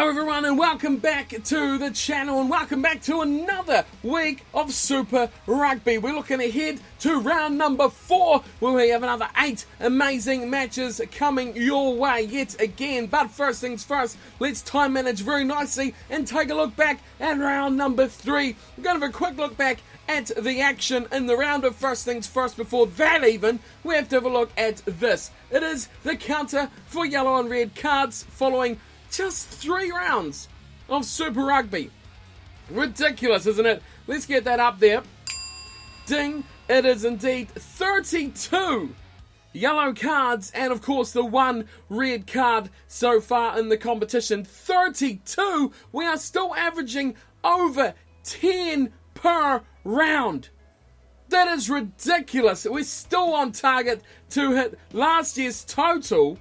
Hello everyone and welcome back to the channel and welcome back to another week of Super Rugby. We're looking ahead to round number 4 where we have another 8 amazing matches coming your way yet again. But first things first, let's time manage very nicely and take a look back at round number 3. We're going to have a quick look back at the action in the round of first things first. Before that even, we have to have a look at this. It is the counter for yellow and red cards following just 3 rounds of Super Rugby. Ridiculous, isn't it? Let's get that up there. Ding, it is indeed 32 yellow cards and of course the 1 red card so far in the competition. 32! We are still averaging over 10 per round. That is ridiculous. We're still on target to hit last year's total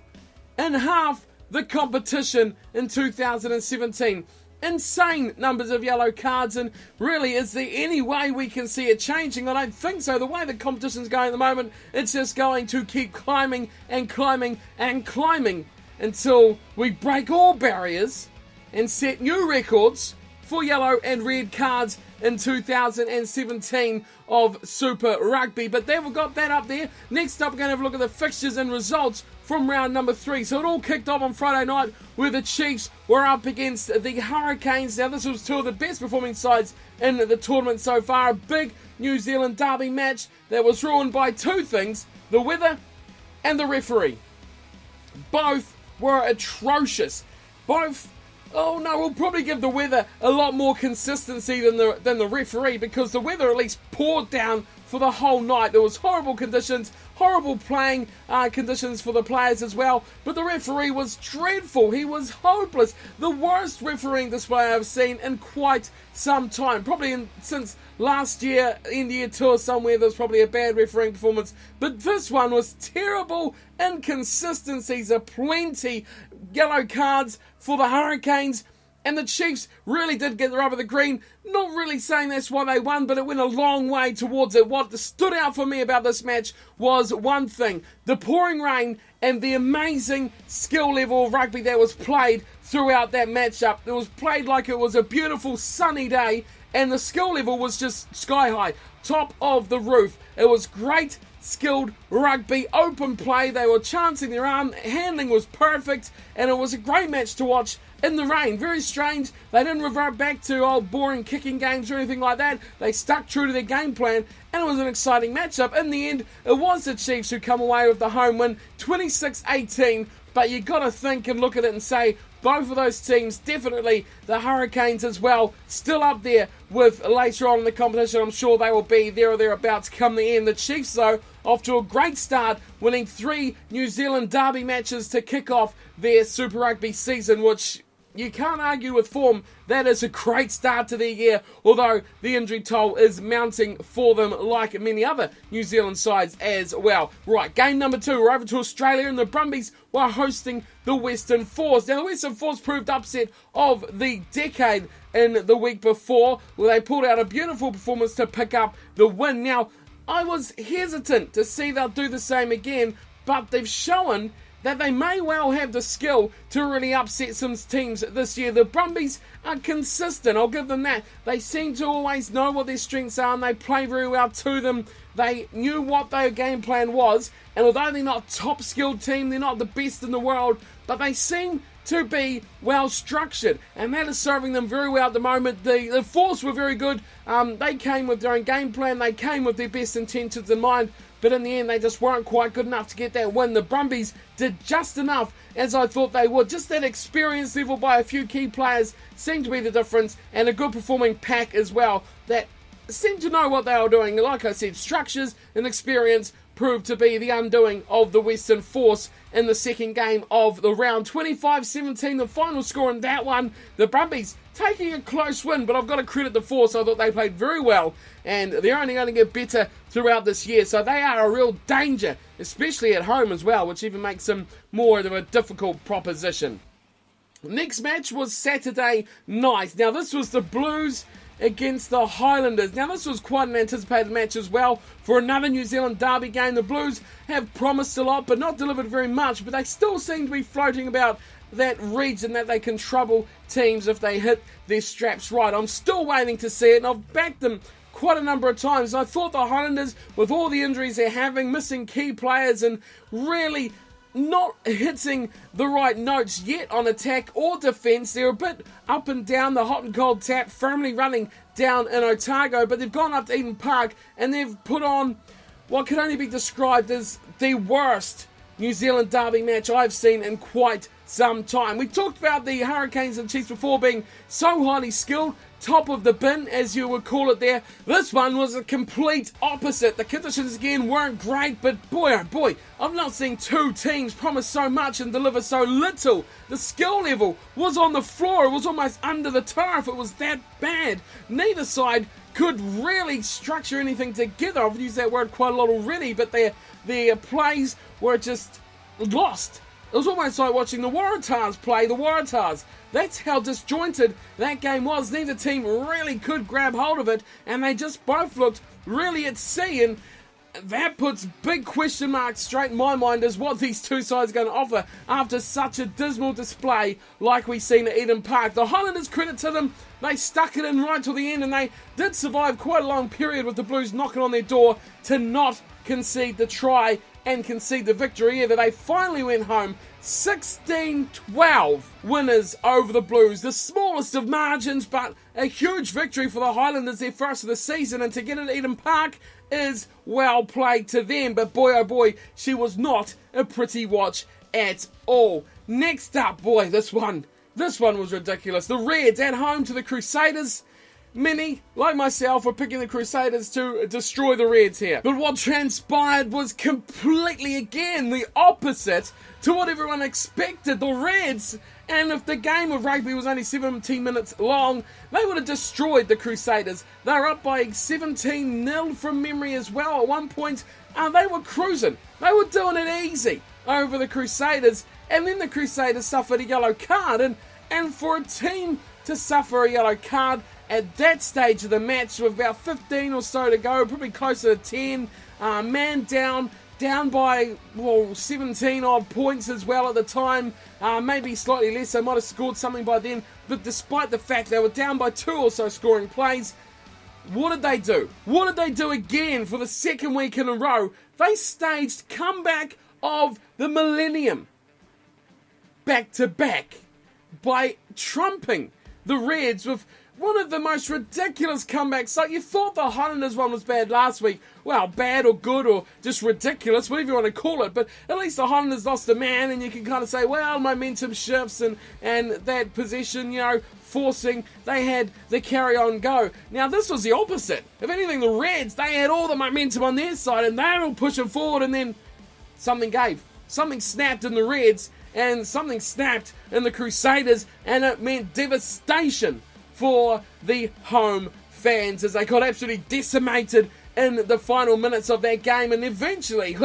in half the competition in 2017. Insane numbers of yellow cards, and really, is there any way we can see it changing? I don't think so. The way the competition's going at the moment, it's just going to keep climbing and climbing and climbing until we break all barriers and set new records for yellow and red cards in 2017 of Super Rugby. But we've got that up there. Next up, we're going to have a look at the fixtures and results from round number 3. So it all kicked off on Friday night where the Chiefs were up against the Hurricanes. Now this was 2 of the best performing sides in the tournament so far. A big New Zealand derby match that was ruined by 2 things: the weather and the referee. Both were atrocious. Oh no, we'll probably give the weather a lot more consistency than the referee, because the weather at least poured down for the whole night. There was horrible conditions, horrible playing conditions for the players as well, but the referee was dreadful. He was hopeless. The worst refereeing display I've seen in quite some time. Probably since last year, India tour somewhere, there was probably a bad refereeing performance, but this one was terrible. Inconsistencies aplenty. Yellow cards for the Hurricanes, and the Chiefs really did get the rub of the green. Not really saying that's why they won, but it went a long way towards it. What stood out for me about this match was one thing: the pouring rain and the amazing skill level of rugby that was played throughout that matchup. It was played like it was a beautiful sunny day, and the skill level was just sky high, top of the roof. It was great skilled rugby, open play. They were chancing their arm, handling was perfect, and it was a great match to watch in the rain. Very strange, they didn't revert back to old boring kicking games or anything like that. They stuck true to their game plan, and it was an exciting matchup. In the end, it was the Chiefs who come away with the home win, 26-18, but you got to think and look at it and say, both of those teams, definitely the Hurricanes as well, still up there with later on in the competition. I'm sure they will be there or thereabouts come the end. The Chiefs, though, off to a great start, winning 3 New Zealand derby matches to kick off their Super Rugby season, which you can't argue with form. That is a great start to their year, although the injury toll is mounting for them like many other New Zealand sides as well. Right, game number 2, we're over to Australia, and the Brumbies were hosting the Western Force. Now, the Western Force proved upset of the decade in the week before, where they pulled out a beautiful performance to pick up the win. Now, I was hesitant to see they'll do the same again, but they've shown that they may well have the skill to really upset some teams this year. The Brumbies are consistent, I'll give them that. They seem to always know what their strengths are, and they play very well to them. They knew what their game plan was, and although they're not a top skilled team, they're not the best in the world, but they seem to be well structured, and that is serving them very well at the moment. The Force were very good. They came with their own game plan, they came with their best intentions in mind, but in the end they just weren't quite good enough to get that win. The Brumbies did just enough, as I thought they would. Just that experience level by a few key players seemed to be the difference, and a good performing pack as well that seemed to know what they were doing. Like I said, structures and experience proved to be the undoing of the Western Force in the second game of the round. 25-17, the final score in that one. The Brumbies taking a close win, but I've got to credit the Force. I thought they played very well, and they're only going to get better throughout this year, so they are a real danger, especially at home as well, which even makes them more of a difficult proposition. Next match was Saturday night. Now, this was the Blues against the Highlanders. Now, this was quite an anticipated match as well for another New Zealand derby game. The Blues have promised a lot but not delivered very much, but they still seem to be floating about that region that they can trouble teams if they hit their straps right. I'm still waiting to see it, and I've backed them quite a number of times. I thought the Highlanders, with all the injuries they're having, missing key players and really not hitting the right notes yet on attack or defence. They're a bit up and down the hot and cold tap, firmly running down in Otago, but they've gone up to Eden Park and they've put on what can only be described as the worst New Zealand derby match I've seen in quite some time. We talked about the Hurricanes and Chiefs before being so highly skilled, top of the bin as you would call it there. This one was a complete opposite. The conditions again weren't great, but boy oh boy, I've not seen two teams promise so much and deliver so little. The skill level was on the floor, it was almost under the turf, it was that bad. Neither side could really structure anything together. I've used that word quite a lot already, but their plays were just lost. It was almost like watching the Waratahs play the Waratahs. That's how disjointed that game was. Neither team really could grab hold of it, and they just both looked really at sea, and that puts big question marks straight in my mind as what these two sides are going to offer after such a dismal display like we've seen at Eden Park. The Highlanders, credit to them, they stuck it in right till the end, and they did survive quite a long period with the Blues knocking on their door to not concede the try and concede the victory either. They finally went home 16-12 winners over the Blues. The smallest of margins, but a huge victory for the Highlanders, their first of the season, and to get it at Eden Park is well played to them. But boy oh boy, she was not a pretty watch at all. Next up, boy, this one was ridiculous. The Reds at home to the Crusaders. Many, like myself, were picking the Crusaders to destroy the Reds here. But what transpired was completely, again, the opposite to what everyone expected. The Reds, and if the game of rugby was only 17 minutes long, they would have destroyed the Crusaders. They were up by 17-0 from memory as well. At one point, they were cruising. They were doing it easy over the Crusaders. And then the Crusaders suffered a yellow card. And for a team to suffer a yellow card at that stage of the match with about 15 or so to go, probably closer to 10, man down by 17 odd points as well at the time, maybe slightly less. They might have scored something by then, but despite the fact they were down by 2 or so scoring plays, what did they do? What did they do again for the second week in a row? They staged comeback of the millennium back to back by trumping the Reds with one of the most ridiculous comebacks. Like, you thought the Highlanders one was bad last week. Well, bad or good or just ridiculous, whatever you want to call it. But at least the Highlanders lost a man, and you can kind of say, well, momentum shifts and that possession, forcing, they had the carry-on go. Now, this was the opposite. If anything, the Reds, they had all the momentum on their side, and they were all pushing forward, and then something gave. Something snapped in the Reds, and something snapped in the Crusaders, and it meant devastation for the home fans as they got absolutely decimated in the final minutes of that game. And eventually,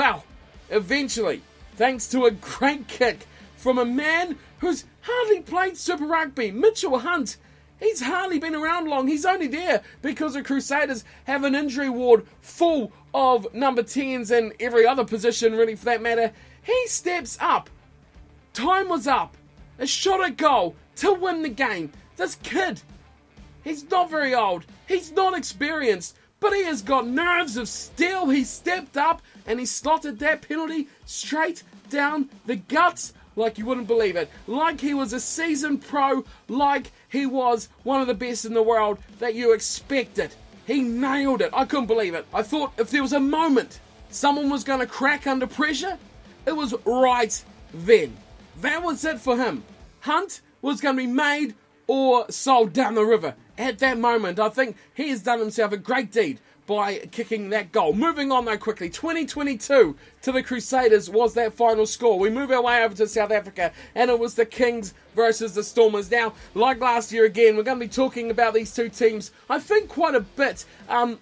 thanks to a great kick from a man who's hardly played Super Rugby, Mitchell Hunt, he's hardly been around long. He's only there because the Crusaders have an injury ward full of number 10s and every other position really for that matter. He steps up. Time was up. A shot at goal to win the game. This kid, he's not very old, he's not experienced, but he has got nerves of steel. He stepped up and he slotted that penalty straight down the guts like you wouldn't believe it. Like he was a seasoned pro, like he was one of the best in the world that you expected. He nailed it. I couldn't believe it. I thought if there was a moment someone was going to crack under pressure, it was right then. That was it for him. Hunt was going to be made or sold down the river. At that moment, I think he has done himself a great deed by kicking that goal. Moving on though quickly, 2022 to the Crusaders was that final score. We move our way over to South Africa, and it was the Kings versus the Stormers. Now, like last year again, we're going to be talking about these two teams, I think, quite a bit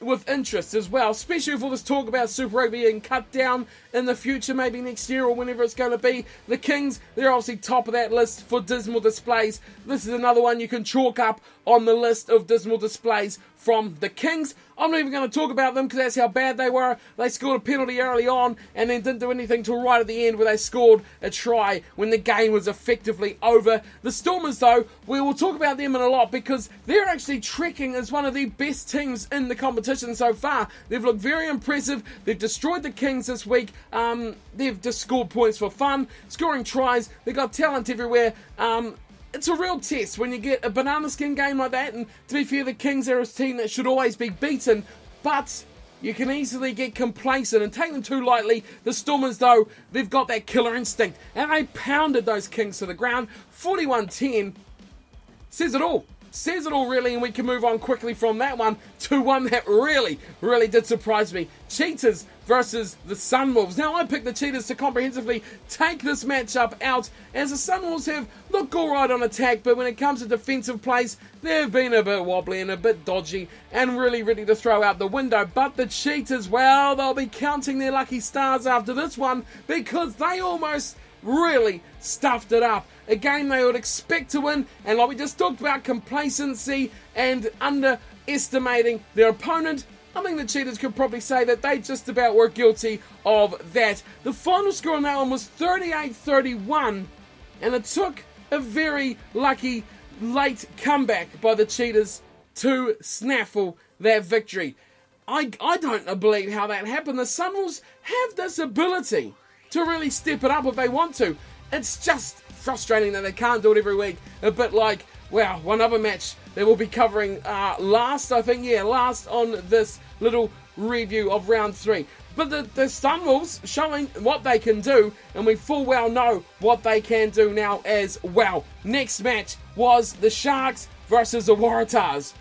with interest as well, especially if all this talk about Super Rugby being cut down in the future, maybe next year or whenever it's going to be. The Kings, they're obviously top of that list for dismal displays. This is another one you can chalk up on the list of dismal displays from the Kings. I'm not even going to talk about them because that's how bad they were. They scored a penalty early on and then didn't do anything till right at the end where they scored a try when the game was effectively over. The Stormers, though, we will talk about them in a lot because they're actually trekking as one of the best teams in the competition so far. They've looked very impressive. They've destroyed the Kings this week. They've just scored points for fun, scoring tries. They've got talent everywhere. It's a real test when you get a banana skin game like that, and to be fair, the Kings are a team that should always be beaten, but you can easily get complacent and take them too lightly. The Stormers, though, they've got that killer instinct, and they pounded those Kings to the ground. 41-10 says it all. Says it all, really, and we can move on quickly from that one to one that really, really did surprise me. Cheetahs versus the Sunwolves. Now, I picked the Cheetahs to comprehensively take this matchup out, as the Sunwolves have looked alright on attack, but when it comes to defensive plays, they've been a bit wobbly and a bit dodgy and really ready to throw out the window. But the Cheetahs, well, they'll be counting their lucky stars after this one because they almost really stuffed it up. A game they would expect to win, and like we just talked about, complacency and underestimating their opponent. I think the Cheetahs could probably say that they just about were guilty of that. The final score on that one was 38-31, and it took a very lucky late comeback by the Cheetahs to snaffle that victory. I don't believe how that happened. The Sunwolves have this ability to really step it up if they want to. It's just frustrating that they can't do it every week. A bit like, wow, one other match that we'll be covering last on this little review of round 3. But the Sunwolves showing what they can do, and we full well know what they can do now as well. Next match was the Sharks versus the Waratahs.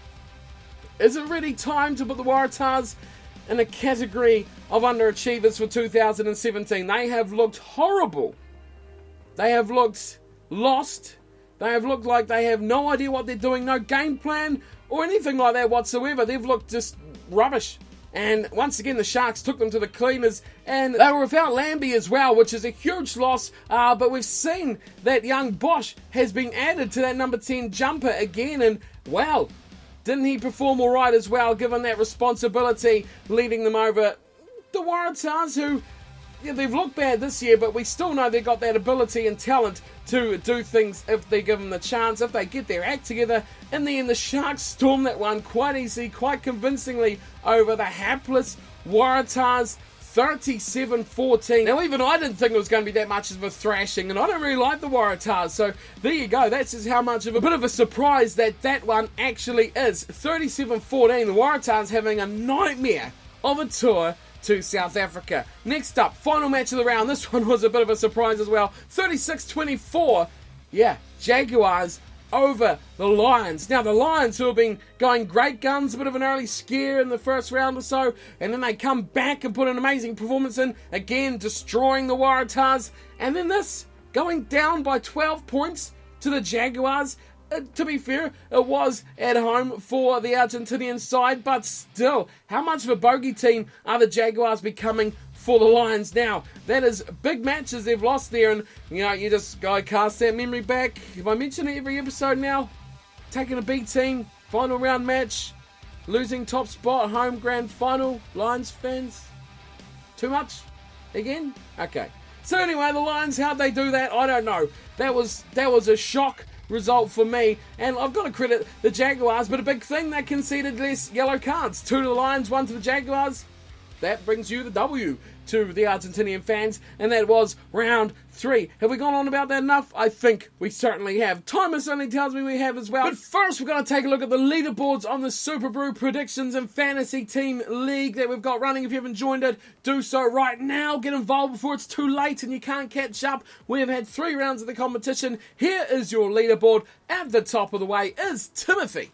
Is it really time to put the Waratahs in a category of underachievers for 2017? They have looked horrible. They have looked lost. They have looked like they have no idea what they're doing, no game plan or anything like that whatsoever. They've looked just rubbish. And once again, the Sharks took them to the cleaners, and they were without Lambie as well, which is a huge loss. But we've seen that young Bosch has been added to that number 10 jumper again, and wow, didn't he perform all right as well, given that responsibility, leading them over the Waratahs, who, yeah, they've looked bad this year, but we still know they've got that ability and talent to do things if they give them the chance, if they get their act together. In the end, the Sharks stormed that one quite easily, quite convincingly over the hapless Waratahs, 37-14. Now, even I didn't think it was going to be that much of a thrashing, and I don't really like the Waratahs, so there you go. That's just how much of a bit of a surprise that one actually is. 37-14, the Waratahs having a nightmare of a tour to South Africa. Next up, final match of the round. This one was a bit of a surprise as well. 36-24. Yeah, Jaguars over the Lions. Now, the Lions, who have been going great guns, a bit of an early scare in the first round or so, and then they come back and put an amazing performance in, again destroying the Waratahs, and then this, going down by 12 points to the Jaguars. To be fair, it was at home for the Argentinian side, but still, how much of a bogey team are the Jaguars becoming for the Lions now? That is big matches they've lost there, and you just go cast that memory back. If I mention it every episode now, taking a B team, final round match, losing top spot, home grand final, Lions fans, too much again? Okay. So anyway, the Lions, how'd they do that? I don't know. That was a shock result for me, and I've got to credit the Jaguars, but a big thing, they conceded less yellow cards. 2 to the Lions, 1 to the Jaguars. That brings you the W to the Argentinian fans, and that was round 3. Have we gone on about that enough? I think we certainly have. Timer certainly tells me we have as well. But first, we're going to take a look at the leaderboards on the SuperBru Predictions and Fantasy Team League that we've got running. If you haven't joined it, do so right now. Get involved before it's too late and you can't catch up. We have had 3 rounds of the competition. Here is your leaderboard. At the top of the way is Timothy,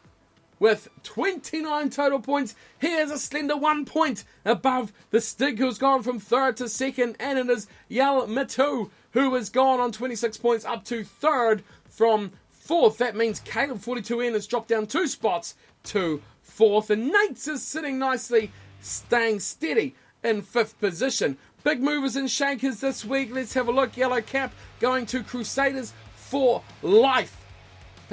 with 29 total points. He has a slender 1 point above the Stig, who's gone from 3rd to 2nd, and it is Yal Matu, who has gone on 26 points up to 3rd from 4th. That means Caleb 42N has dropped down 2 spots to 4th, and Nate's is sitting nicely, staying steady in 5th position. Big movers and shakers this week. Let's have a look. Yellow Cap going to Crusaders for life.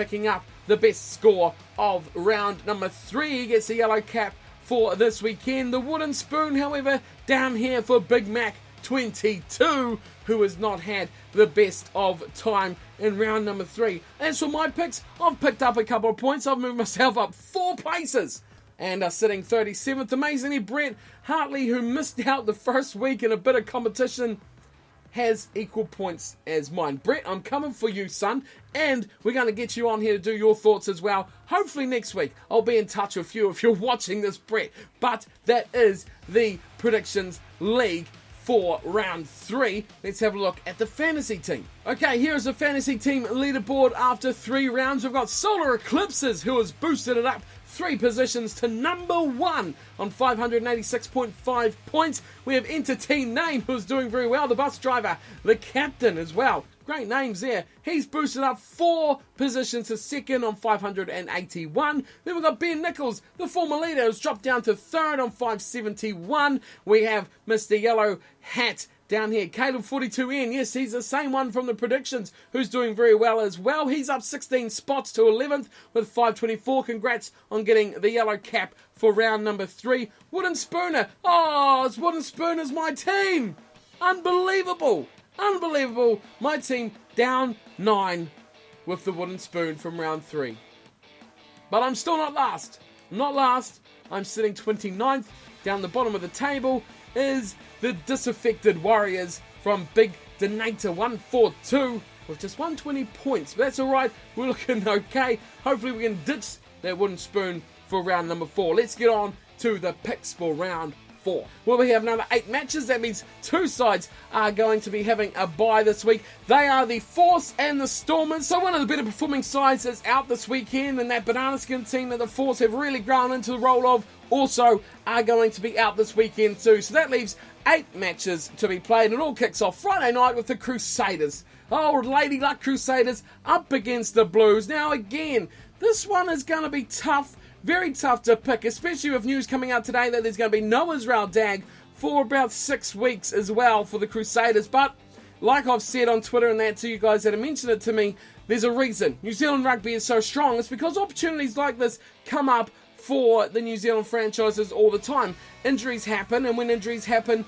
picking up the best score of round number 3. He gets the yellow cap for this weekend. The wooden spoon, however, down here for Big Mac 22, who has not had the best of time in round number 3. As for my picks, I've picked up a couple of points. I've moved myself up 4 places and are sitting 37th. Amazingly, Brett Hartley, who missed out the first week in a bit of competition, has equal points as mine. Brett, I'm coming for you, son, and we're going to get you on here to do your thoughts as well. Hopefully next week I'll be in touch with you if you're watching this, Brett. But that is the Predictions League for round 3. Let's have a look at the fantasy team. Okay, here's the fantasy team leaderboard after 3 rounds. We've got Solar Eclipses, who has boosted it up 3 positions to number 1 on 586.5 points. We have Entertain Name, who's doing very well. The bus driver, the captain as well. Great names there. He's boosted up 4 positions to 2nd on 581. Then we've got Ben Nichols, the former leader, who's dropped down to 3rd on 571. We have Mr. Yellow Hat down here, Caleb 42N. Yes, he's the same one from the predictions, who's doing very well as well. He's up 16 spots to 11th with 524. Congrats on getting the yellow cap for round number 3. Wooden Spooner. Oh, it's Wooden Spooner's my team. Unbelievable. Unbelievable. My team down 9 with the Wooden Spoon from round 3. But I'm still not last. I'm not last. I'm sitting 29th. Down the bottom of the table is the Disaffected Warriors from Big Donator 142 with just 120 points. But that's alright. We're looking okay. Hopefully we can ditch that Wooden Spoon for round number 4. Let's get on to the picks for round 4. Well, we have another 8 matches. That means 2 sides are going to be having a bye this week. They are the Force and the Stormers. So one of the better performing sides is out this weekend, and that Banana Skin team that the Force have really grown into the role of also are going to be out this weekend too. So that leaves 8 matches to be played. It all kicks off Friday night with the Crusaders. Oh, Lady Luck Crusaders up against the Blues. Now again, this one is going to be tough. Very tough to pick, especially with news coming out today that there's going to be no Israel Dag for about 6 weeks as well for the Crusaders. But like I've said on Twitter and that to you guys that have mentioned it to me, there's a reason New Zealand rugby is so strong. It's because opportunities like this come up for the New Zealand franchises all the time. Injuries happen, and when injuries happen,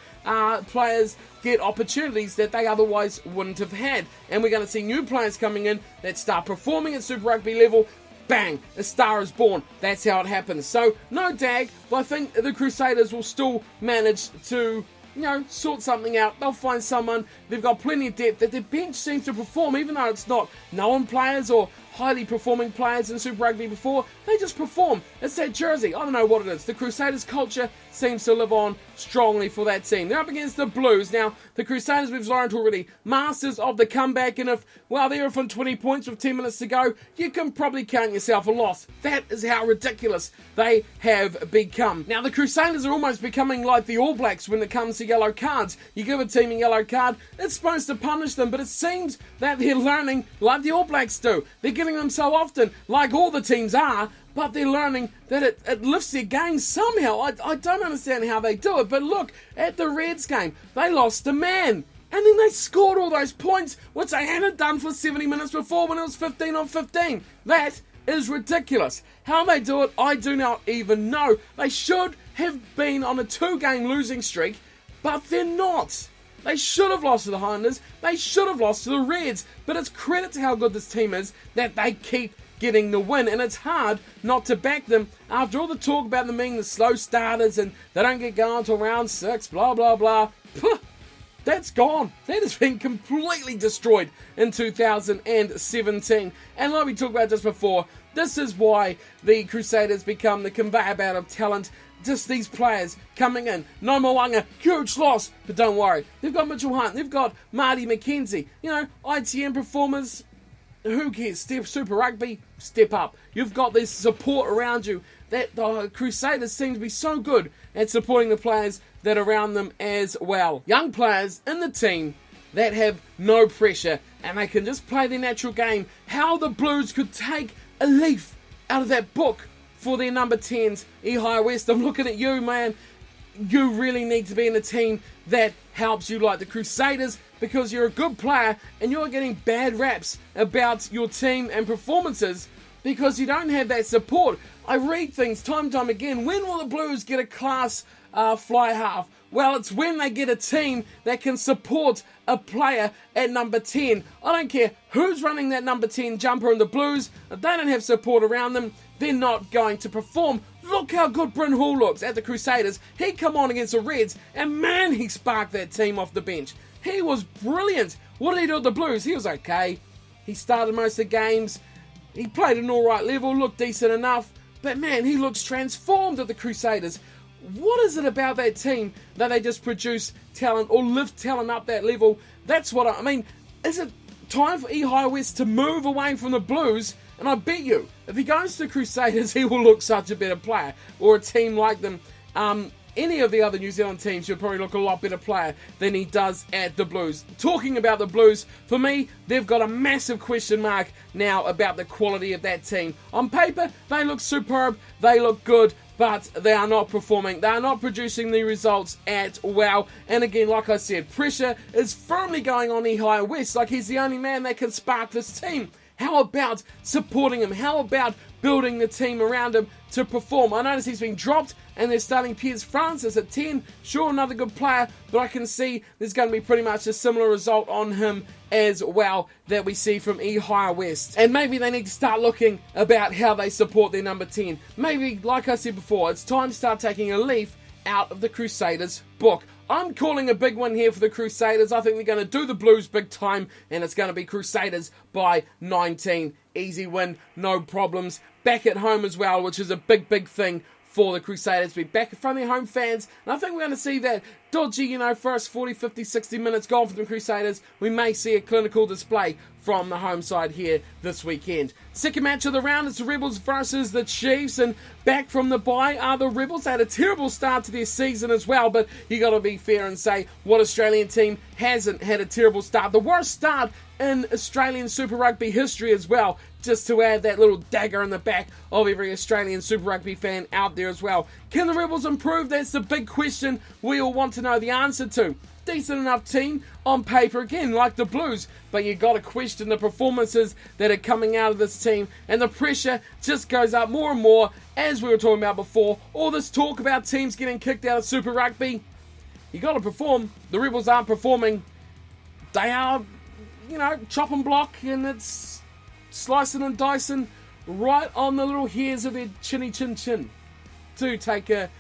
players get opportunities that they otherwise wouldn't have had. And we're going to see new players coming in that start performing at Super Rugby level. Bang, a star is born. That's how it happens. So, no Dag, but I think the Crusaders will still manage to, sort something out. They'll find someone. They've got plenty of depth. That their bench seems to perform, even though it's not known players or highly performing players in Super Rugby before. They just perform. It's that jersey. I don't know what it is. The Crusaders culture seems to live on strongly for that team. They're up against the Blues. Now, the Crusaders, we've learned already, masters of the comeback, and if, they're from 20 points with 10 minutes to go, you can probably count yourself a loss. That is how ridiculous they have become. Now, the Crusaders are almost becoming like the All Blacks when it comes to yellow cards. You give a team a yellow card, it's supposed to punish them, but it seems that they're learning like the All Blacks do. They're getting them so often, like all the teams are, but they're learning that it lifts their game somehow. I don't understand how they do it, but look at the Reds game. They lost a man, and then they scored all those points, which they hadn't done for 70 minutes before when it was 15 on 15. That is ridiculous. How they do it, I do not even know. They should have been on a 2-game losing streak, but they're not. They should have lost to the Highlanders. They should have lost to the Reds. But it's credit to how good this team is that they keep getting the win. And it's hard not to back them after all the talk about them being the slow starters and they don't get going until round 6, blah, blah, blah. Puh, that's gone. That has been completely destroyed in 2017. And like we talked about just before, this is why the Crusaders become the conveyor belt of talent. Just these players coming in. No Moanga, huge loss. But don't worry. They've got Mitchell Hunt. They've got Marty McKenzie. ITM performers. Who cares? Super Rugby, step up. You've got this support around you. That the Crusaders seem to be so good at supporting the players that are around them as well. Young players in the team that have no pressure and they can just play their natural game. How the Blues could take a leaf out of that book for their number 10s, Ehai West. I'm looking at you, man. You really need to be in a team that helps you like the Crusaders. because you're a good player and you're getting bad raps about your team and performances because you don't have that support. I read things time and time again. When will the Blues get a class fly half? Well, it's when they get a team that can support a player at number 10. I don't care who's running that number 10 jumper in the Blues. If they don't have support around them, they're not going to perform. Look how good Bryn Hall looks at the Crusaders. He come on against the Reds, and man, he sparked that team off the bench. He was brilliant. What did he do at the Blues? He was okay. He started most of the games. He played at an alright level, looked decent enough. But man, he looks transformed at the Crusaders. What is it about that team that they just produce talent or lift talent up that level? That's what I mean. Is it time for Ehi West to move away from the Blues? And I bet you, if he goes to the Crusaders, he will look such a better player. Or a team like them. Any of the other New Zealand teams, he'll probably look a lot better player than he does at the Blues. Talking about the Blues, for me, they've got a massive question mark now about the quality of that team. On paper, they look superb, they look good, but they are not performing. They are not producing the results at wow. And again, like I said, pressure is firmly going on Ehi West. Like he's the only man that can spark this team. How about supporting him? How about building the team around him to perform? I notice he's been dropped and they're starting Piers Francis at 10. Sure, another good player, but I can see there's going to be pretty much a similar result on him as well that we see from Ehi West. And maybe they need to start looking about how they support their number 10. Maybe, like I said before, it's time to start taking a leaf out of the Crusaders' book. I'm calling a big win here for the Crusaders. I think they're going to do the Blues big time, and it's going to be Crusaders by 19. Easy win, no problems. Back at home as well, which is a big, big thing for the Crusaders to be back in front of their home fans. And I think we're going to see that dodgy, first 40, 50, 60 minutes gone for the Crusaders. We may see a clinical display from the home side here this weekend. Second match of the round is the Rebels versus the Chiefs, and back from the bye are the Rebels. They had a terrible start to their season as well, but you got to be fair and say what Australian team hasn't had a terrible start. The worst start in Australian Super Rugby history as well, just to add that little dagger in the back of every Australian Super Rugby fan out there as well. Can the Rebels improve? That's the big question we all want to know the answer to. Decent enough team on paper, again, like the Blues, but you got to question the performances that are coming out of this team, and the pressure just goes up more and more, as we were talking about before. All this talk about teams getting kicked out of Super Rugby, you got to perform. The Rebels aren't performing. They are, chop and block, and it's slicing and dicing right on the little hairs of their chinny chin chin. To take a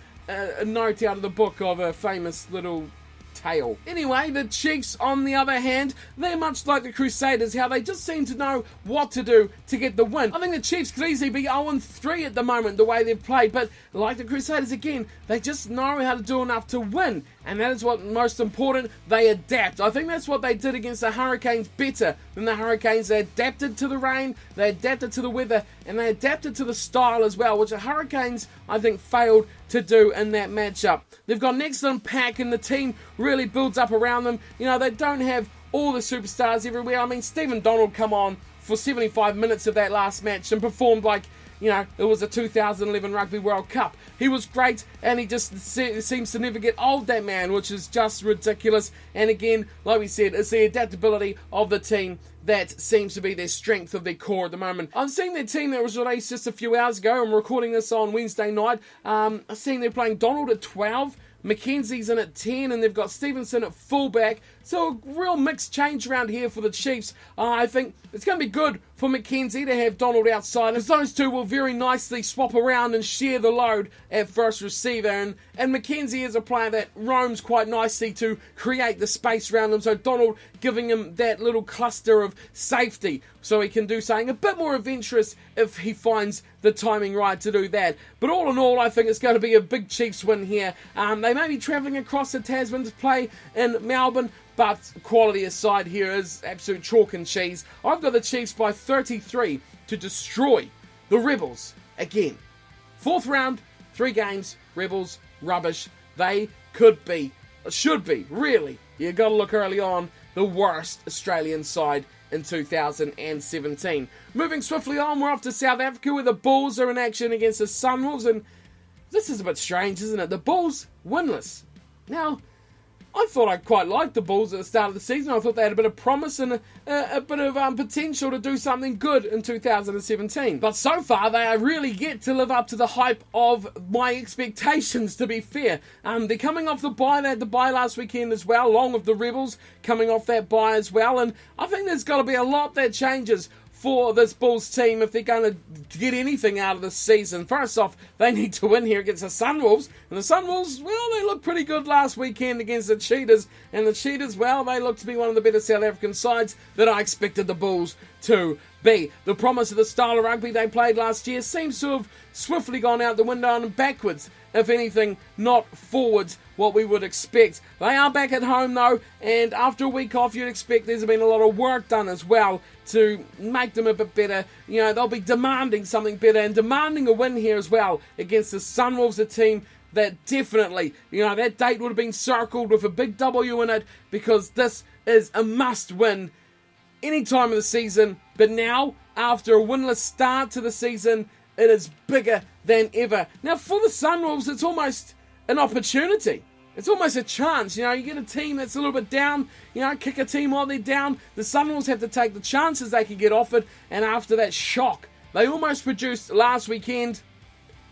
note out of the book of a famous little tale. Anyway, the Chiefs, on the other hand, they're much like the Crusaders, how they just seem to know what to do to get the win. I think the Chiefs could easily be 0-3 at the moment, the way they've played, but like the Crusaders again, they just know how to do enough to win, and that is what most important. They adapt. I think that's what they did against the Hurricanes better than the Hurricanes. They adapted to the rain, they adapted to the weather, and they adapted to the style as well, which the Hurricanes, I think, failed to do in that matchup. They've got an excellent pack, and the team really builds up around them. They don't have all the superstars everywhere. I mean, Stephen Donald come on for 75 minutes of that last match and performed like, it was a 2011 Rugby World Cup. He was great, and he just seems to never get old, that man, which is just ridiculous. And again, like we said, it's the adaptability of the team that seems to be their strength of their core at the moment. I'm seeing their team that was released just a few hours ago. I'm recording this on Wednesday night. I'm seeing they're playing Donald at 12. Mackenzie's in at 10, and they've got Stevenson at fullback. So a real mixed change around here for the Chiefs. I think it's going to be good for Mackenzie to have Donald outside, as those two will very nicely swap around and share the load at first receiver. And Mackenzie is a player that roams quite nicely to create the space around him. So Donald giving him that little cluster of safety so he can do something a bit more adventurous if he finds the timing right to do that. But all in all, I think it's going to be a big Chiefs win here. They may be travelling across the Tasman to play in Melbourne, but quality aside here is absolute chalk and cheese. I've got the Chiefs by 33 to destroy the Rebels again. Fourth round, 3 games, Rebels, rubbish. They should be, really, you got to look early on, the worst Australian side in 2017. Moving swiftly on, we're off to South Africa where the Bulls are in action against the Sunwolves, and this is a bit strange, isn't it? The Bulls winless. Now, I thought I quite liked the Bulls at the start of the season. I thought they had a bit of promise and a bit of potential to do something good in 2017. But so far, they are really yet to live up to the hype of my expectations, to be fair. They're coming off the bye. They had the bye last weekend as well, along with the Rebels coming off that bye as well. And I think there's got to be a lot that changes for this Bulls team if they're going to get anything out of this season. First off, they need to win here against the Sunwolves. And the Sunwolves, well, they looked pretty good last weekend against the Cheetahs. And the Cheetahs, well, they look to be one of the better South African sides that I expected the Bulls to be. The promise of the style of rugby they played last year seems to have swiftly gone out the window and backwards. If anything, not forwards, what we would expect. They are back at home though, and after a week off, you'd expect there's been a lot of work done as well to make them a bit better. You know, they'll be demanding something better and demanding a win here as well against the Sunwolves, a team that definitely, you know, that date would have been circled with a big W in it because this is a must win any time of the season. But now, after a winless start to the season, it is bigger than ever. Now, for the Sunwolves, it's almost an opportunity. It's almost a chance. You know, you get a team that's a little bit down, you know, kick a team while they're down. The Sunwolves have to take the chances they can get offered. And after that shock they almost produced last weekend,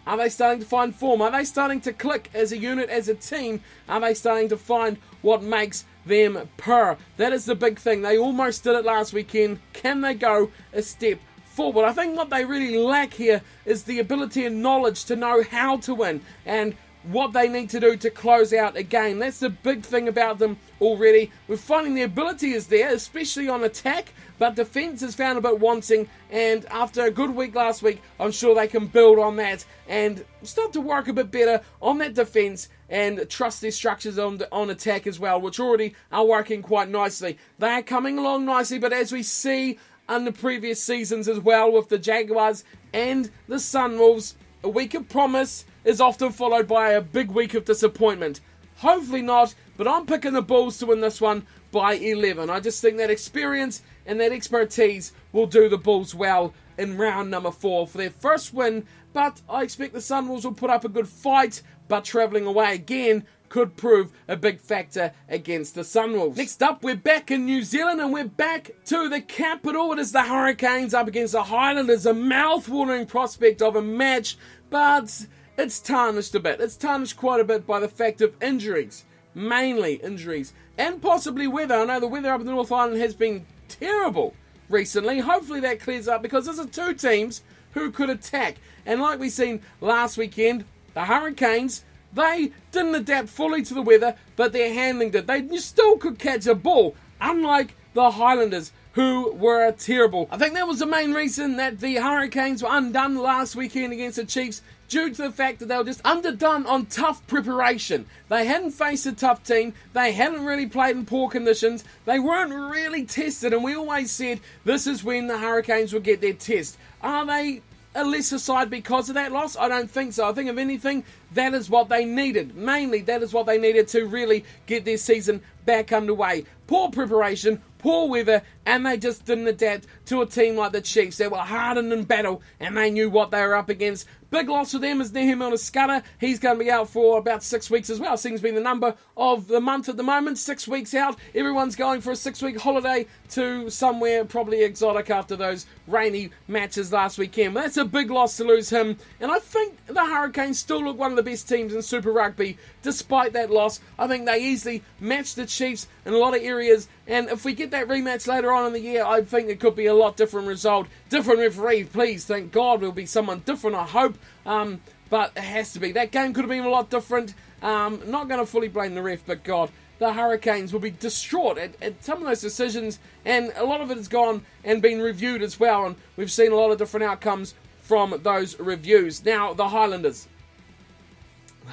are they starting to find form? Are they starting to click as a unit, as a team? Are they starting to find what makes them purr? That is the big thing. They almost did it last weekend. Can they go a step forward? I think what they really lack here is the ability and knowledge to know how to win and what they need to do to close out a game. That's the big thing about them already. We're finding the ability is there, especially on attack, but defence is found a bit wanting, and after a good week last week, I'm sure they can build on that and start to work a bit better on that defence and trust their structures on attack as well, which already are working quite nicely. They are coming along nicely, but as we see in the previous seasons as well with the Jaguars and the Sunwolves, a week of promise is often followed by a big week of disappointment. Hopefully not, but I'm picking the Bulls to win this one by 11. I just think that experience and that expertise will do the Bulls well in round number 4 for their first win, but I expect the Sunwolves will put up a good fight, but travelling away again could prove a big factor against the Sunwolves. Next up, we're back in New Zealand and we're back to the capital. It is the Hurricanes up against the Highlanders, a mouth-watering prospect of a match, but it's tarnished a bit. It's tarnished quite a bit by the fact of injuries, mainly injuries, and possibly weather. I know the weather up in the North Island has been terrible recently. Hopefully that clears up because there's two teams who could attack. And like we've seen last weekend, the Hurricanes, they didn't adapt fully to the weather, but their handling did. They still could catch a ball, unlike the Highlanders, who were terrible. I think that was the main reason that the Hurricanes were undone last weekend against the Chiefs, due to the fact that they were just underdone on tough preparation. They hadn't faced a tough team, they hadn't really played in poor conditions, they weren't really tested, and we always said this is when the Hurricanes would get their test. Are they a lesser side because of that loss? I don't think so. I think if anything, that is what they needed. Mainly, that is what they needed to really get their season back underway. Poor preparation, poor weather, and they just didn't adapt to a team like the Chiefs. They were hardened in battle, and they knew what they were up against. Big loss for them is Nehemiah Scudder. He's going to be out for about 6 weeks as well. Seems to be the number of the month at the moment. 6 weeks out. Everyone's going for a 6-week holiday to somewhere probably exotic after those rainy matches last weekend. But that's a big loss to lose him. And I think the Hurricanes still look one of the best teams in Super Rugby despite that loss. I think they easily matched the Chiefs in a lot of areas. And if we get that rematch later on in the year, I think it could be a lot different result. Different referee, please. Thank God will be someone different, I hope. But it has to be. That game could have been a lot different. Not going to fully blame the ref, but God, the Hurricanes will be distraught at some of those decisions. And a lot of it has gone and been reviewed as well. And we've seen a lot of different outcomes from those reviews. Now, the Highlanders.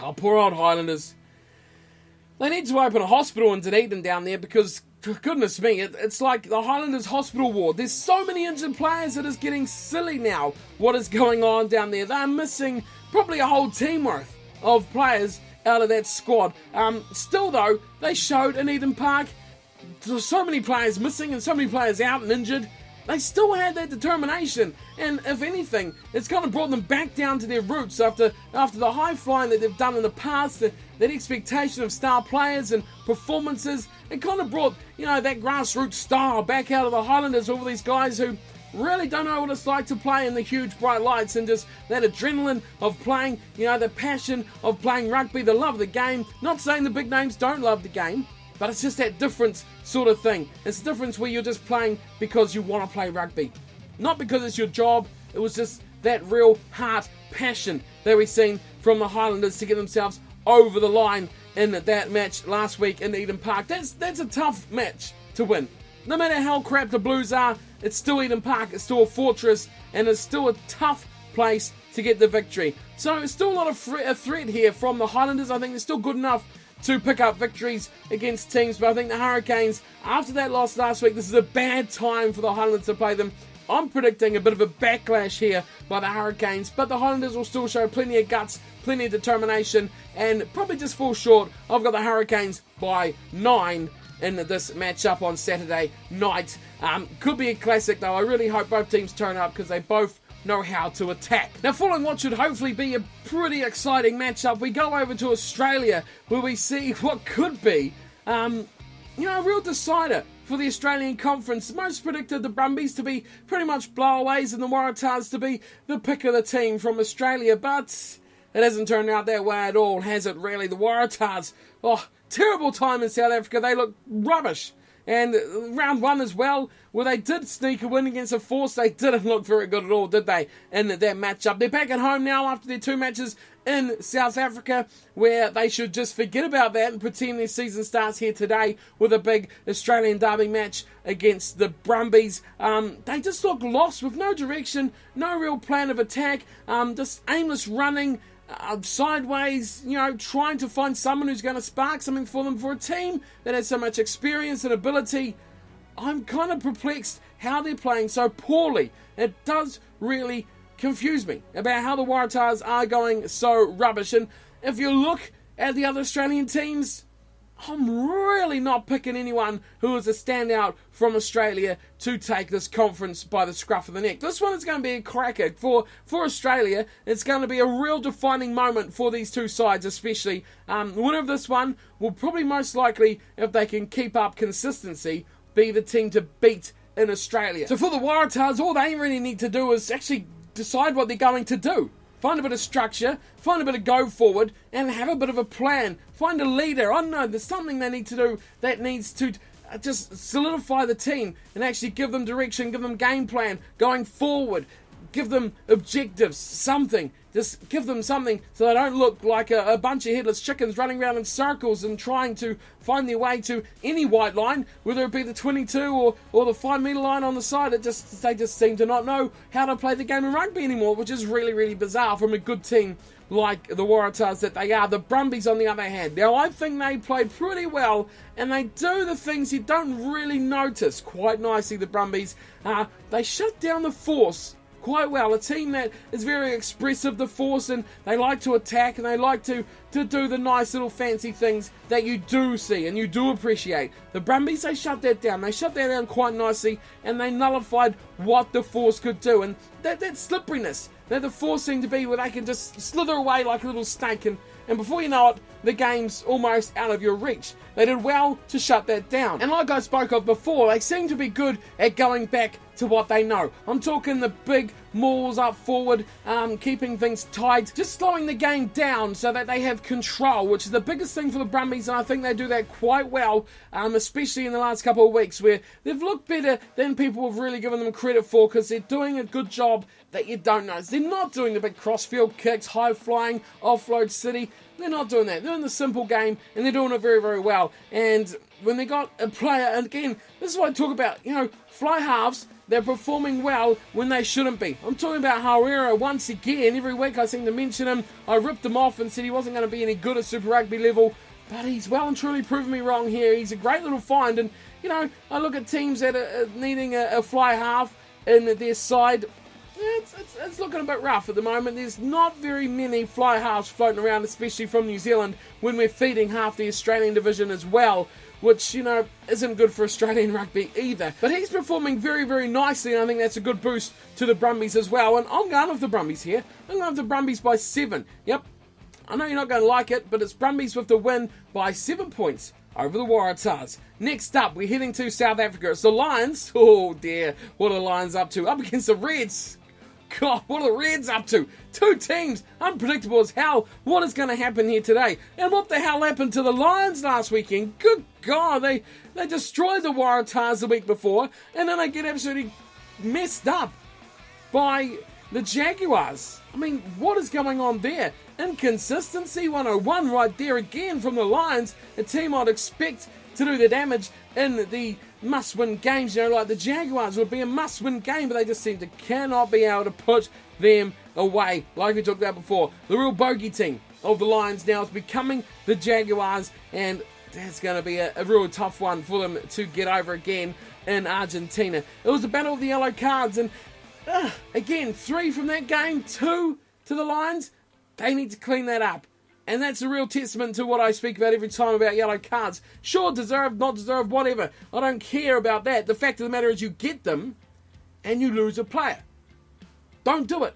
Oh, poor old Highlanders. They need to open a hospital in Dunedin down there because, for goodness me, it's like the Highlanders hospital ward. There's so many injured players that it's getting silly now what is going on down there. They're missing probably a whole team worth of players out of that squad. Still, though, they showed in Eden Park so many players missing and so many players out and injured. they still had that determination, and if anything, it's kind of brought them back down to their roots after the high flying that they've done in the past, that expectation of star players and performances. It kind of brought, that grassroots style back out of the Highlanders, all these guys who really don't know what it's like to play in the huge bright lights, and just that adrenaline of playing, the passion of playing rugby, the love of the game. Not saying the big names don't love the game, but it's just that different sort of thing. It's a difference where you're just playing because you want to play rugby, not because it's your job. It was just that real heart passion that we've seen from the Highlanders to get themselves over the line in that match last week in Eden Park. That's a tough match to win. No matter how crap the Blues are, it's still Eden Park, it's still a fortress, and it's still a tough place to get the victory. So it's still not a threat here from the Highlanders. I think they're still good enough to pick up victories against teams, but I think the Hurricanes, after that loss last week, this is a bad time for the Highlanders to play them. I'm predicting a bit of a backlash here by the Hurricanes, but the Highlanders will still show plenty of guts, plenty of determination, and probably just fall short. I've got the Hurricanes by 9 in this matchup on Saturday night. Could be a classic though. I really hope both teams turn up because they both know how to attack. Now, following what should hopefully be a pretty exciting matchup, we go over to Australia where we see what could be, a real decider for the Australian Conference. Most predicted the Brumbies to be pretty much blowaways and the Waratahs to be the pick of the team from Australia, but it hasn't turned out that way at all, has it really? The Waratahs, terrible time in South Africa. They look rubbish. And round 1 as well, where they did sneak a win against a force, they didn't look very good at all, did they, in that matchup. They're back at home now after their 2 matches in South Africa, where they should just forget about that and pretend their season starts here today with a big Australian derby match against the Brumbies. They just look lost with no direction, no real plan of attack, just aimless running, sideways, trying to find someone who's going to spark something for them. For a team that has so much experience and ability, I'm kind of perplexed how they're playing so poorly. It does really confuse me about how the Waratahs are going so rubbish. And if you look at the other Australian teams, I'm really not picking anyone who is a standout from Australia to take this conference by the scruff of the neck. This one is going to be a cracker for Australia. It's going to be a real defining moment for these two sides, especially. The winner of this one will probably most likely, if they can keep up consistency, be the team to beat in Australia. So for the Waratahs, all they really need to do is actually decide what they're going to do. Find a bit of structure, find a bit of go forward, and have a bit of a plan. Find a leader. I don't know, there's something they need to do that needs to just solidify the team and actually give them direction, give them game plan going forward, give them objectives, something. Just give them something so they don't look like a bunch of headless chickens running around in circles and trying to find their way to any white line, whether it be the 22 or the 5 metre line on the side. They just seem to not know how to play the game of rugby anymore, which is really, really bizarre from a good team like the Waratahs that they are. The Brumbies, on the other hand, now I think they played pretty well, and they do the things you don't really notice quite nicely. The Brumbies, they shut down the force quite well. A team that is very expressive, the force, and they like to attack and they like to do the nice little fancy things that you do see and you do appreciate. The Brumbies, they shut that down. They shut that down quite nicely, and they nullified what the force could do. And that slipperiness that the force seemed to be, where they can just slither away like a little snake, and before you know it, the game's almost out of your reach. They did well to shut that down. And like I spoke of before, they seem to be good at going back to what they know. I'm talking the big mauls up forward, keeping things tight, just slowing the game down so that they have control, which is the biggest thing for the Brumbies, and I think they do that quite well, especially in the last couple of weeks, where they've looked better than people have really given them credit for, because they're doing a good job that you don't notice. They're not doing the big crossfield kicks, high flying, offload city. They're not doing that. They're doing the simple game, and they're doing it very, very well. And when they got a player, and again, this is what I talk about, fly halves, they're performing well when they shouldn't be. I'm talking about Hauera once again. Every week I seem to mention him. I ripped him off and said he wasn't going to be any good at Super Rugby level, but he's well and truly proven me wrong here. He's a great little find, and, I look at teams that are needing a fly half in their side. It's looking a bit rough at the moment. There's not very many fly halves floating around, especially from New Zealand, when we're feeding half the Australian division as well, which, isn't good for Australian rugby either. But he's performing very, very nicely, and I think that's a good boost to the Brumbies as well. And I'm going with the Brumbies here. I'm going with the Brumbies by 7. Yep, I know you're not going to like it, but it's Brumbies with the win by 7 points over the Waratahs. Next up, we're heading to South Africa. It's the Lions. Oh dear, what are the Lions up to? Up against the Reds. God, what are the Reds up to? 2 teams, unpredictable as hell. What is going to happen here today? And what the hell happened to the Lions last weekend? Good God, they destroyed the Waratahs the week before, and then they get absolutely messed up by the Jaguars. I mean, what is going on there? Inconsistency 101 right there again from the Lions, a team I'd expect to do the damage in the must-win games. Like the Jaguars would be a must-win game, but they just seem to cannot be able to put them away, like we talked about before. The real bogey team of the Lions now is becoming the Jaguars, and that's going to be a real tough one for them to get over again in Argentina. It was the battle of the yellow cards, and again, 3 from that game, 2 to the Lions. They need to clean that up. And that's a real testament to what I speak about every time about yellow cards. Sure, deserved, not deserved, whatever. I don't care about that. The fact of the matter is you get them and you lose a player. Don't do it.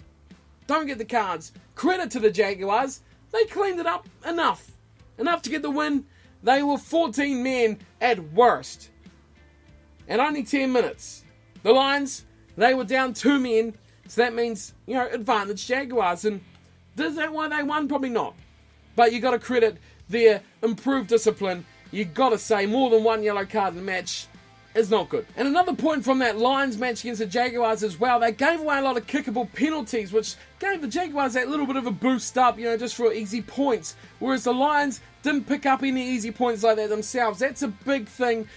Don't get the cards. Credit to the Jaguars. They cleaned it up enough. Enough to get the win. They were 14 men at worst. And only 10 minutes. The Lions, they were down 2 men. So that means, advantage Jaguars. And is that why they won? Probably not. But you got to credit their improved discipline. You got to say more than 1 yellow card in the match is not good. And another point from that Lions match against the Jaguars as well, they gave away a lot of kickable penalties, which gave the Jaguars that little bit of a boost up, just for easy points. Whereas the Lions didn't pick up any easy points like that themselves. That's a big thing.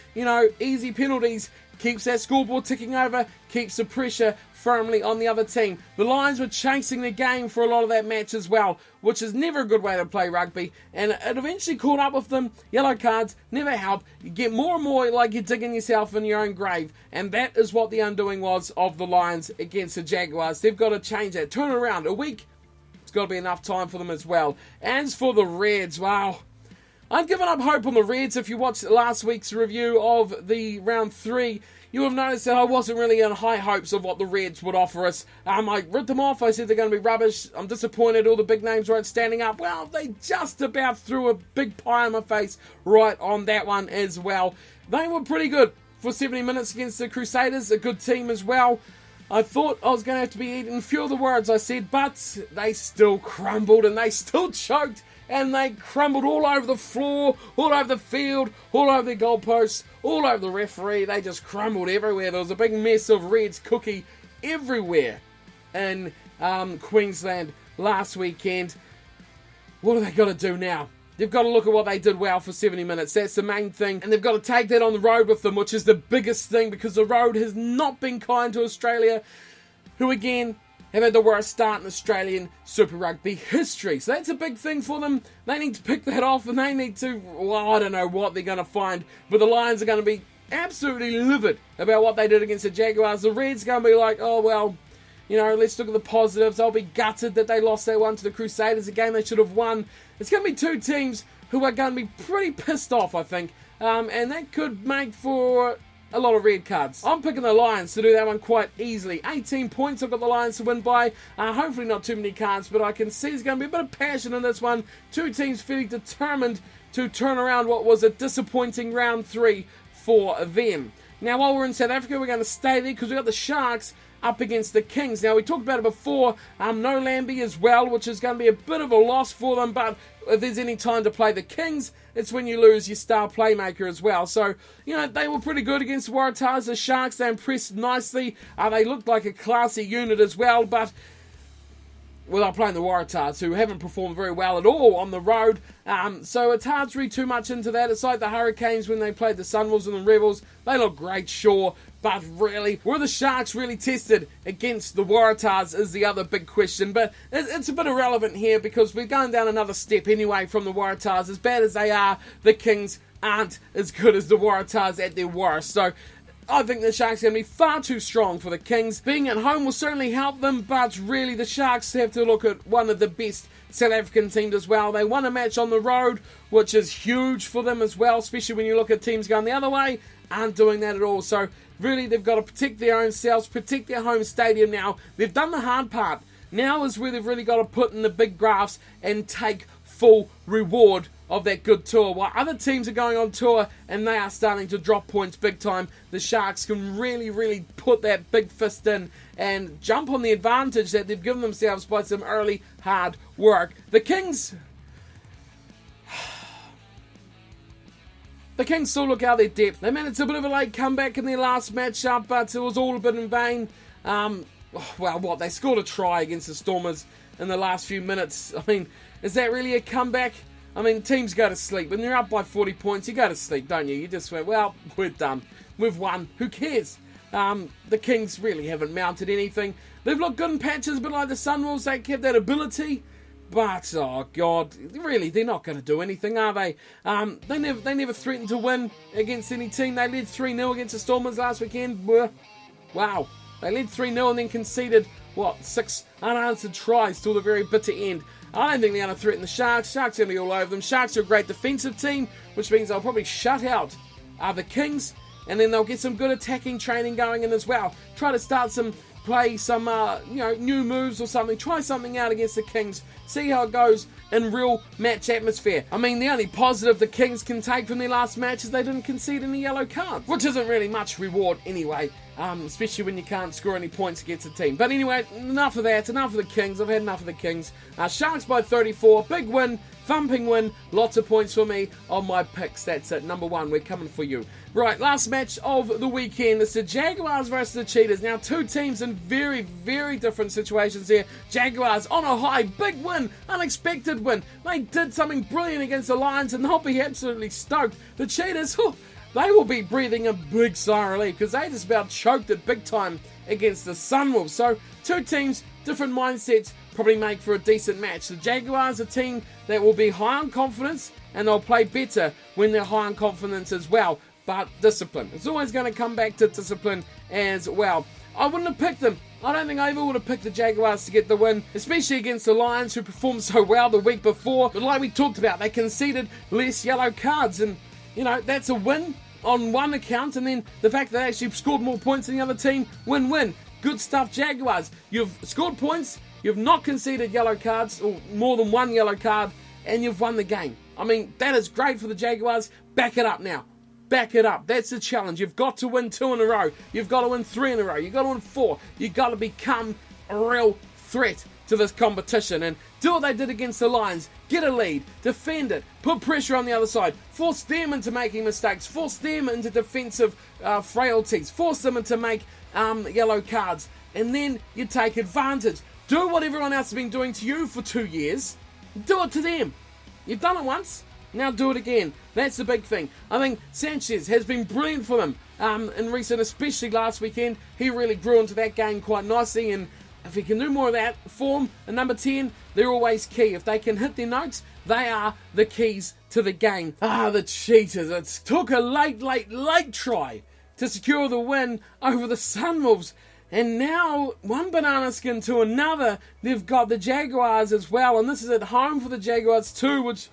Easy penalties keeps that scoreboard ticking over, keeps the pressure firmly on the other team. The Lions were chasing the game for a lot of that match as well, which is never a good way to play rugby, and it eventually caught up with them. Yellow cards never help. You get more and more like you're digging yourself in your own grave, and that is what the undoing was of the Lions against the Jaguars. They've got to change that, turn it around. A week, it's got to be enough time for them as well. As for the Reds, wow, I've given up hope on the Reds. If you watched last week's review of the round 3, you will have noticed that I wasn't really in high hopes of what the Reds would offer us. I ripped them off. I said they're going to be rubbish. I'm disappointed all the big names weren't standing up. Well, they just about threw a big pie in my face right on that one as well. They were pretty good for 70 minutes against the Crusaders, a good team as well. I thought I was going to have to be eating few of the words I said, but they still crumbled and they still choked. And they crumbled all over the floor, all over the field, all over the goalposts, all over the referee. They just crumbled everywhere. There was a big mess of Reds cookie everywhere in Queensland last weekend. What have they got to do now? They've got to look at what they did well for 70 minutes. That's the main thing. And they've got to take that on the road with them, which is the biggest thing, because the road has not been kind to Australia, who again have had the worst start in Australian Super Rugby history. So that's a big thing for them. They need to pick that off, and they need to, I don't know what they're going to find, but the Lions are going to be absolutely livid about what they did against the Jaguars. The Reds are going to be like, oh, well, let's look at the positives. They'll be gutted that they lost that one to the Crusaders, a game they should have won. It's going to be 2 teams who are going to be pretty pissed off, I think, and that could make for a lot of red cards. I'm picking the Lions to do that one quite easily. 18 points I've got the Lions to win by. Hopefully not too many cards, but I can see there's going to be a bit of passion in this one. 2 teams feeling determined to turn around what was a disappointing round 3 for them. Now, while we're in South Africa, we're going to stay there because we've got the Sharks up against the Kings. Now, we talked about it before. No Lambie as well, which is going to be a bit of a loss for them, but if there's any time to play the Kings, it's when you lose your star playmaker as well. So, they were pretty good against the Waratahs. The Sharks, they impressed nicely. They looked like a classy unit as well, but without playing the Waratahs, who haven't performed very well at all on the road. So it's hard to read too much into that. It's like the Hurricanes when they played the Sunwolves and the Rebels. They look great, sure, but really, were the Sharks really tested against the Waratahs is the other big question. But it's a bit irrelevant here because we're going down another step anyway from the Waratahs. As bad as they are, the Kings aren't as good as the Waratahs at their worst. So I think the Sharks are going to be far too strong for the Kings. Being at home will certainly help them, but really the Sharks have to look at one of the best South African teams as well. They won a match on the road, which is huge for them as well, especially when you look at teams going the other way, aren't doing that at all. So really they've got to protect their own selves, protect their home stadium now. They've done the hard part. Now is where they've really got to put in the big graphs and take full reward of that good tour. While other teams are going on tour and they are starting to drop points big time, the Sharks can really put that big fist in and jump on the advantage that they've given themselves by some early hard work. The Kings still look out their depth. They managed a bit of a late comeback in their last matchup, but it was all a bit in vain. They scored a try against the Stormers in the last few minutes. I mean, is that really a comeback? I mean, teams go to sleep. When you're up by 40 points, you go to sleep, don't you? You just went, well, we're done. We've won. Who cares? The Kings really haven't mounted anything. They've looked good in patches, but like the Sunwolves, they kept that ability. But, oh God, really, they're not going to do anything, are they? They never threatened to win against any team. They led 3-0 against the Stormers last weekend. Wow. They led 3-0 and then conceded, 6 unanswered tries till the very bitter end. I don't think they're going to threaten the Sharks. Sharks are going to be all over them. Sharks are a great defensive team, which means they'll probably shut out the Kings, and then they'll get some good attacking training going in as well. Try to play some new moves or something. Try something out against the Kings. See how it goes in real match atmosphere. I mean, the only positive the Kings can take from their last match is they didn't concede any yellow cards, which isn't really much reward anyway, especially when you can't score any points against a team. But anyway, enough of that. Enough of the Kings. I've had enough of the Kings. Sharks by 34. Big win. Thumping win. Lots of points for me on my picks. That's it. Number 1. We're coming for you. Right, last match of the weekend. It's the Jaguars versus the Cheetahs. Now, two teams in very different situations here. Jaguars on a high. Big win. Unexpected win. They did something brilliant against the Lions and they'll be absolutely stoked. The Cheetahs, they will be breathing a big sigh of relief because they just about choked it big time against the Sunwolves. So, two teams, different mindsets, probably make for a decent match. The Jaguars, a team that will be high on confidence and they'll play better when they're high on confidence as well. But discipline. It's always going to come back to discipline as well. I wouldn't have picked them. I don't think I ever would have picked the Jaguars to get the win, especially against the Lions who performed so well the week before. But like we talked about, they conceded less yellow cards and, that's a win on one account, and then the fact that they actually scored more points than the other team, win-win. Good stuff, Jaguars. You've scored points, you've not conceded yellow cards, or more than one yellow card, and you've won the game. I mean, that is great for the Jaguars. Back it up now. Back it up. That's the challenge. You've got to win 2 in a row. You've got to win 3 in a row. You've got to win 4. You've got to become a real threat to this competition and do what they did against the Lions. Get a lead, defend it, put pressure on the other side, force them into making mistakes, force them into defensive frailties, force them into make yellow cards, and then you take advantage. Do what everyone else has been doing to you for 2 years. Do it to them. You've done it once. Now do it again. That's the big thing. I think Sanchez has been brilliant for them in recent, especially last weekend. He really grew into that game quite nicely, and if he can do more of that form, and number 10, they're always key. If they can hit their notes, they are the keys to the game. The Cheetahs. It took a late try to secure the win over the Sunwolves. And now, one banana skin to another, they've got the Jaguars as well. And this is at home for the Jaguars too, which,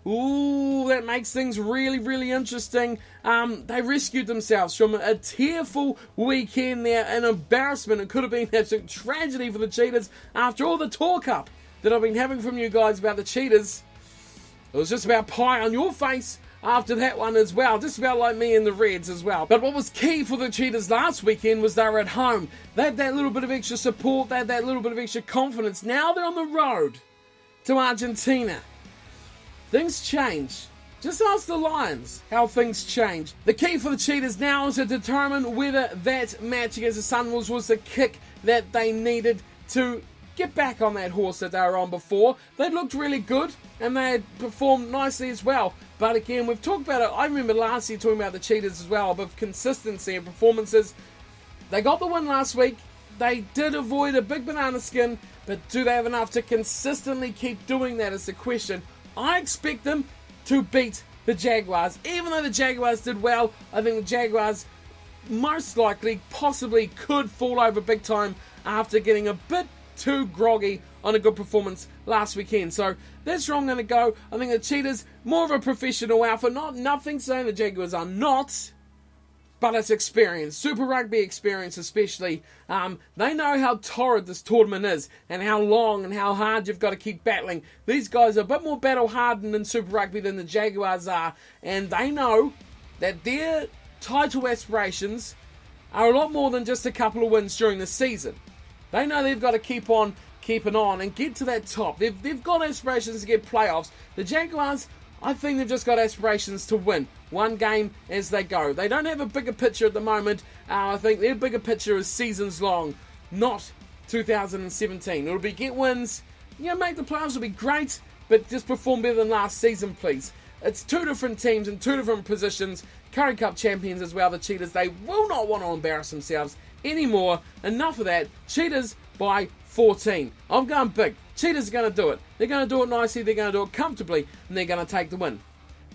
that makes things really interesting. They rescued themselves from a tearful weekend there, an embarrassment. It could have been an absolute tragedy for the Cheetahs. After all the talk up that I've been having from you guys about the Cheetahs, it was just about pie on your face after that one as well. Just about like me and the Reds as well. But what was key for the Cheetahs last weekend was they were at home. They had that little bit of extra support. They had that little bit of extra confidence. Now they're on the road to Argentina. Things change. Just ask the Lions how things change. The key for the Cheetahs now is to determine whether that match against the Sunwolves was the kick that they needed to get back on that horse that they were on before. They looked really good and they had performed nicely as well. But again, we've talked about it. I remember last year talking about the Cheetahs as well, about consistency and performances. They got the win last week. They did avoid a big banana skin, but do they have enough to consistently keep doing that is the question. I expect them to beat the Jaguars. Even though the Jaguars did well, I think the Jaguars most likely, possibly could fall over big time after getting a bit too groggy on a good performance last weekend. So that's where I'm going to go. I think the Cheetahs, more of a professional outfit. Nothing saying the Jaguars are not, but it's experience. Super Rugby experience especially. They know how torrid this tournament is and how long and how hard you've got to keep battling. These guys are a bit more battle hardened in Super Rugby than the Jaguars are, and they know that their title aspirations are a lot more than just a couple of wins during the season. They know they've got to keep on keeping on and get to that top. They've got aspirations to get playoffs. The Jaguars, I think they've just got aspirations to win one game as they go. They don't have a bigger picture at the moment. I think their bigger picture is seasons long, not 2017. It'll be get wins, make the playoffs will be great, but just perform better than last season, please. It's two different teams in two different positions. Currie Cup champions as well, the Cheetahs. They will not want to embarrass themselves anymore. Enough of that. Cheetahs by 14. I'm going big. Cheetahs are going to do it. They're going to do it nicely. They're going to do it comfortably. And they're going to take the win.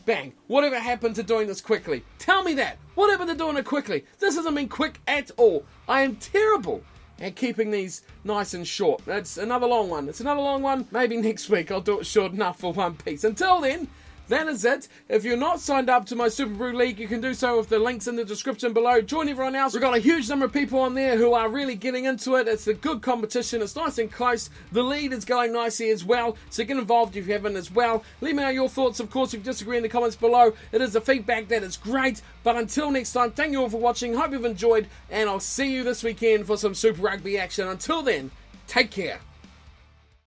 Bang. Whatever happened to doing this quickly? Tell me that. What happened to doing it quickly? This hasn't been quick at all. I am terrible at keeping these nice and short. It's another long one. It's another long one. Maybe next week I'll do it short enough for one piece. Until then, that is it. If you're not signed up to my SuperBru League, you can do so with the links in the description below. Join everyone else. We've got a huge number of people on there who are really getting into it. It's a good competition. It's nice and close. The lead is going nicely as well. So get involved if you haven't as well. Let me know your thoughts, of course, if you disagree in the comments below. It is the feedback that is great. But until next time, thank you all for watching. Hope you've enjoyed. And I'll see you this weekend for some Super Rugby action. Until then, take care.